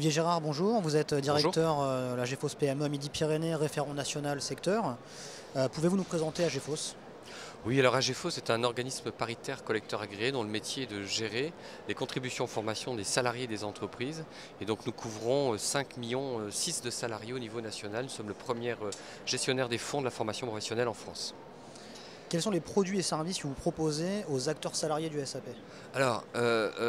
Olivier Gérard, bonjour. Vous êtes Bonjour. directeur de la GEFOS PME Midi-Pyrénées, référent national secteur. Pouvez-vous nous présenter AGEFOS? Oui, alors AGFO, c'est un organisme paritaire collecteur agréé dont le métier est de gérer les contributions en formation des salariés des entreprises. Et donc nous couvrons 5 millions 6 de salariés au niveau national. Nous sommes le premier gestionnaire des fonds de la formation professionnelle en France. Quels sont les produits et services que vous proposez aux acteurs salariés du SAP? Alors,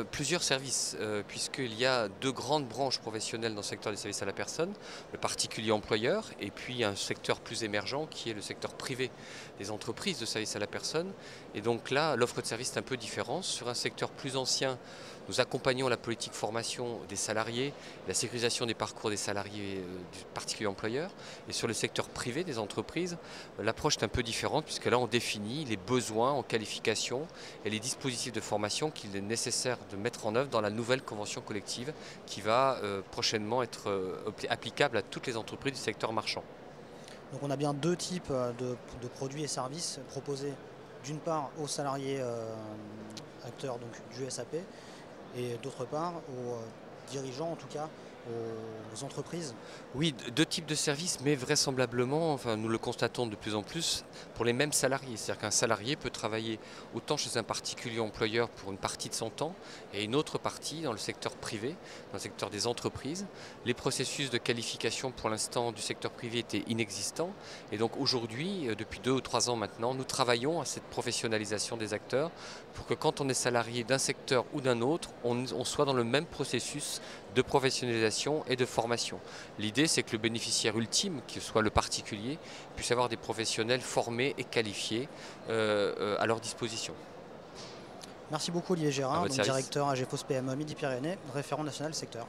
plusieurs services, puisqu'il y a deux grandes branches professionnelles dans le secteur des services à la personne, le particulier employeur et puis un secteur plus émergent qui est le secteur privé des entreprises de services à la personne. Et donc là, l'offre de services est un peu différente. Sur un secteur plus ancien, nous accompagnons la politique formation des salariés, la sécurisation des parcours des salariés du particulier employeur. Et sur le secteur privé des entreprises, l'approche est un peu différente puisque là, on définit les besoins en qualification et les dispositifs de formation qu'il est nécessaire de mettre en œuvre dans la nouvelle convention collective qui va prochainement être applicable à toutes les entreprises du secteur marchand. Donc on a bien deux types de produits et services proposés d'une part aux salariés acteurs donc, du SAP et d'autre part aux dirigeants, en tout cas aux entreprises. Oui, deux types de services, mais vraisemblablement, enfin, nous le constatons de plus en plus, pour les mêmes salariés. C'est-à-dire qu'un salarié peut travailler autant chez un particulier employeur pour une partie de son temps et une autre partie dans le secteur privé, dans le secteur des entreprises. Les processus de qualification pour l'instant du secteur privé étaient inexistants. Et donc aujourd'hui, depuis 2 ou 3 ans maintenant, nous travaillons à cette professionnalisation des acteurs pour que quand on est salarié d'un secteur ou d'un autre, on soit dans le même processus de professionnalisation et de formation. L'idée, c'est que le bénéficiaire ultime, que soit le particulier, puisse avoir des professionnels formés et qualifiés à leur disposition. Merci beaucoup Olivier À Gérard, votre donc service. directeur AGEFOS PME Midi-Pyrénées, référent national secteur.